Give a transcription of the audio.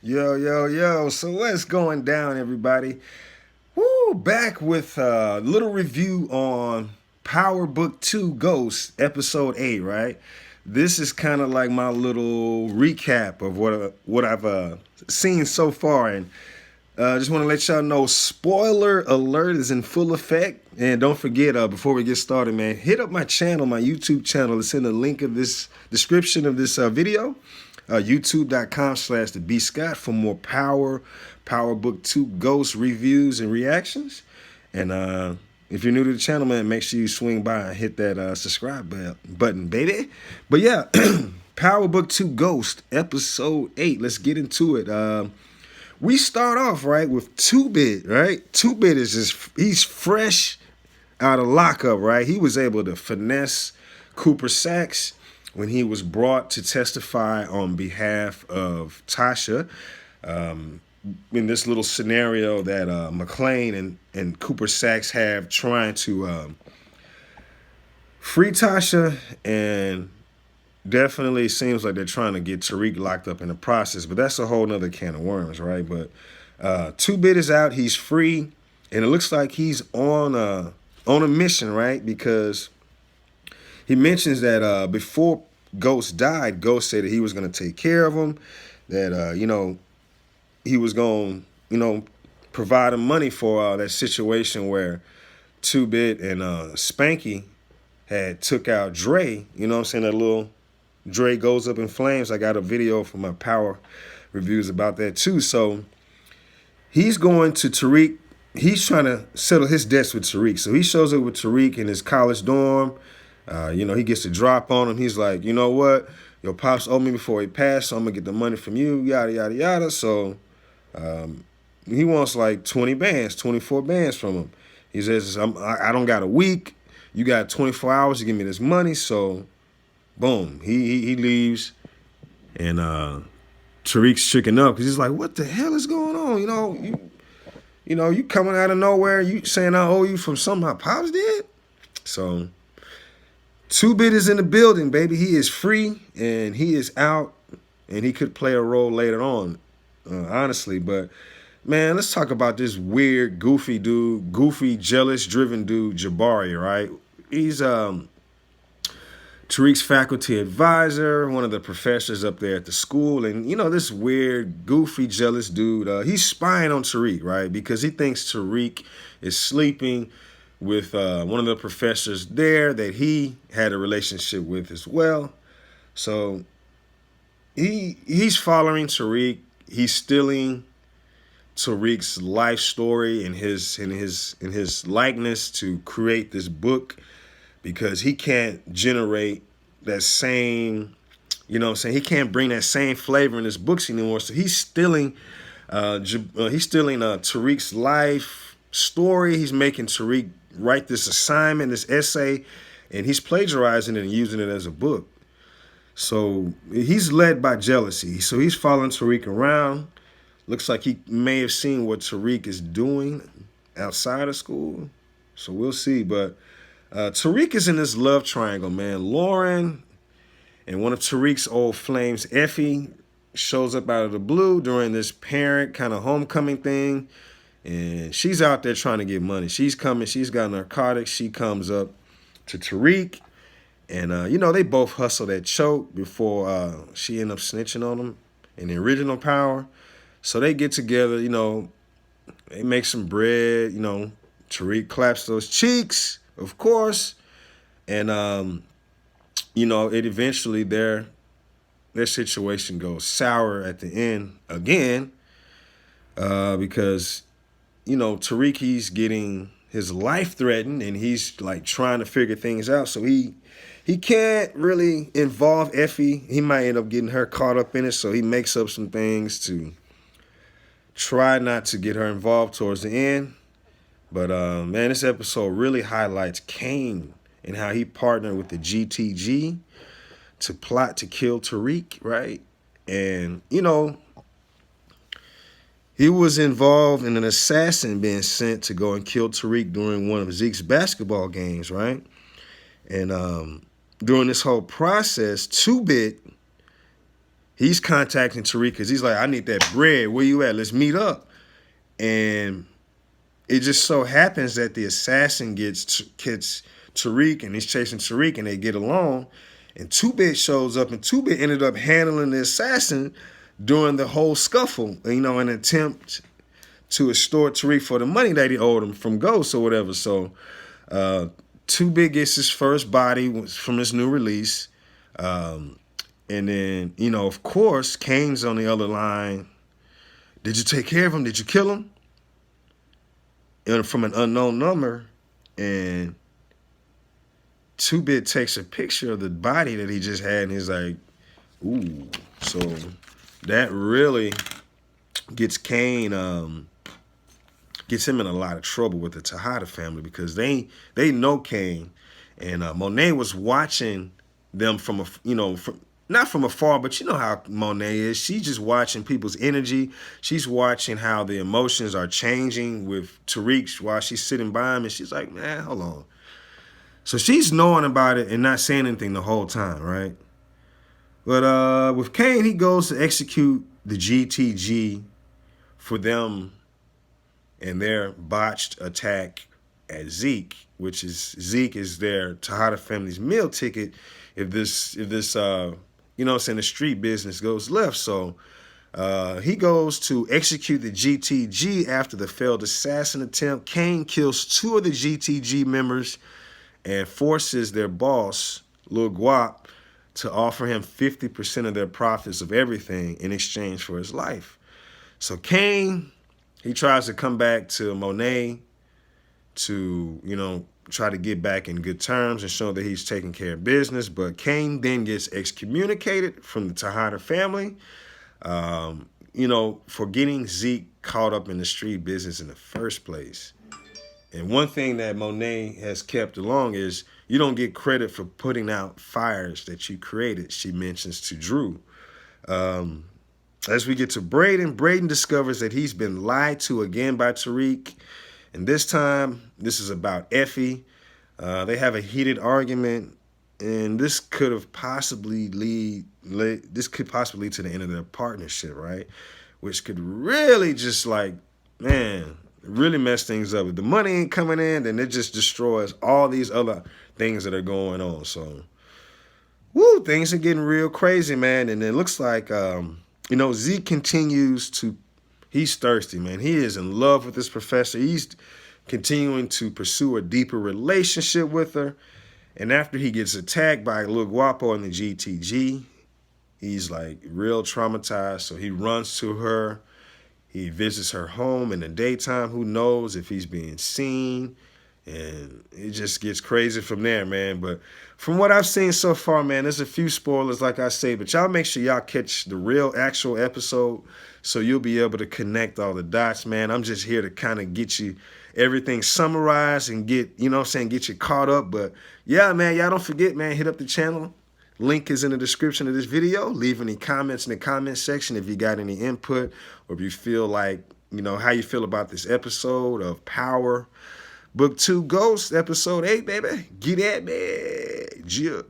Yo, yo, yo. So what's going down, everybody? Woo, back with a little review on PowerBook 2 Ghost, Episode 8, right? This is kind of like my little recap of what I've seen so far. And just want to let y'all know, spoiler alert is in full effect. And don't forget, before we get started, man, hit up my channel, my YouTube channel. It's in the link of this description of this video. YouTube.com/TheBScott for more PowerBook 2 Ghost reviews and reactions. And if you're new to the channel, man, make sure you swing by and hit that subscribe button, baby. But yeah, PowerBook 2 Ghost, Episode 8. Let's get into it. We start off, right, with 2-Bit, right? 2-Bit is he's fresh out of lockup, right? He was able to finesse Cooper Saxe when he was brought to testify on behalf of Tasha in this little scenario that McClane and Cooper Saxe have trying to free Tasha, and definitely seems like they're trying to get Tariq locked up in the process, but that's a whole nother can of worms, right? But 2-Bit is out, he's free, and it looks like he's on a mission, right? Because he mentions that before Ghost died, Ghost said that he was going to take care of him, that, he was going to, provide him money for that situation where 2-Bit and Spanky had took out Dre, you know what I'm saying, that little Dre goes up in flames. I got a video from my Power reviews about that too. So he's going to Tariq. He's trying to settle his debts with Tariq. So he shows up with Tariq in his college dorm. He gets a drop on him. He's like, you know what? Your pops owed me before he passed, so I'm going to get the money from you, yada, yada, yada. So he wants like 20 bands, 24 bands from him. He says, I don't got a week. You got 24 hours to give me this money. So, boom, he leaves. And Tariq's shaking up because he's like, what the hell is going on? You coming out of nowhere, you saying I owe you from something my pops did? So 2-Bit is in the building, baby. He is free and he is out, and he could play a role later on, honestly. But man, let's talk about this weird, goofy dude, jealous, driven dude, Jabari, right? He's Tariq's faculty advisor, one of the professors up there at the school. And, this weird, goofy, jealous dude, he's spying on Tariq, right? Because he thinks Tariq is sleeping with one of the professors there that he had a relationship with as well. So he's following Tariq. He's stealing Tariq's life story and his likeness to create this book, because he can't generate that same, he can't bring that same flavor in his books anymore. So he's stealing Tariq's life story. He's making Tariq write this assignment, this essay, and he's plagiarizing it and using it as a book. So he's led by jealousy. So he's following Tariq around. Looks like he may have seen what Tariq is doing outside of school. So we'll see. But Tariq is in this love triangle, man. Lauren and one of Tariq's old flames, Effie, shows up out of the blue during this parent kind of homecoming thing. And she's out there trying to get money. She's coming. She's got narcotics. She comes up to Tariq. And, they both hustle that choke before she ends up snitching on him in the original Power. So they get together, they make some bread, Tariq claps those cheeks, of course. And, it eventually, their situation goes sour at the end again, because, Tariq, he's getting his life threatened, and he's like trying to figure things out. So he can't really involve Effie. He might end up getting her caught up in it. So he makes up some things to try not to get her involved towards the end. But, man, this episode really highlights Caine and how he partnered with the GTG to plot to kill Tariq, right? And, he was involved in an assassin being sent to go and kill Tariq during one of Zeke's basketball games, right? And during this whole process, 2-Bit he's contacting Tariq because he's like, I need that bread. Where you at? Let's meet up. And it just so happens that the assassin gets Tariq, and he's chasing Tariq, and they get along. And 2-Bit shows up, and 2-Bit ended up handling the assassin during the whole scuffle, you know, an attempt to extort Tariq for the money that he owed him from Ghost or whatever. So 2-Bit gets his first body from his new release. And then, you know, of course, Caine's on the other line. Did you take care of him? Did you kill him? And from an unknown number. And 2-Bit takes a picture of the body that he just had, and he's like, ooh. So that really gets Caine, gets him in a lot of trouble with the Tejada family, because they know Caine. And Monet was watching them from a, you know, not from afar, but you know how Monet is. She's just watching people's energy. She's watching how the emotions are changing with Tariq while she's sitting by him, and she's like, man, hold on. So she's knowing about it and not saying anything the whole time, right? But with Caine, he goes to execute the GTG for them and their botched attack at Zeke, which is Zeke is their Tejada family's meal ticket if this you know, saying the street business goes left. So he goes to execute the GTG after the failed assassin attempt. Caine kills 2 of the GTG members and forces their boss, Lil Guap, to offer him 50% of their profits of everything in exchange for his life. So Caine, he tries to come back to Monet to, you know, try to get back in good terms and show that he's taking care of business. But Caine then gets excommunicated from the Tejada family, you know, for getting Zeke caught up in the street business in the first place. And one thing that Monet has kept along is you don't get credit for putting out fires that you created, she mentions to Drew. As we get to Brayden, Brayden discovers that he's been lied to again by Tariq. And this time, this is about Effie. They have a heated argument, and this could possibly lead to the end of their partnership, right? Which could really just like, man, really mess things up. If the money ain't coming in, then it just destroys all these other things that are going on. So, woo, things are getting real crazy, man. And it looks like, you know, Zeke continues to, he's thirsty, man. He is in love with this professor. He's continuing to pursue a deeper relationship with her. And after he gets attacked by Lil Guapo in the GTG, he's like real traumatized. So he runs to her. He visits her home in the daytime. Who knows if he's being seen? And it just gets crazy from there, man. But from what I've seen so far, man, there's a few spoilers, like I say. But y'all make sure y'all catch the real, actual episode so you'll be able to connect all the dots, man. I'm just here to kind of get you everything summarized and get, you know what I'm saying, get you caught up. But yeah, man, y'all don't forget, man, hit up the channel. Link is in the description of this video. Leave any comments in the comment section if you got any input, or if you feel like, you know, how you feel about this episode of PowerBook 2 Ghost, episode 8, baby. Get at me. Yeah.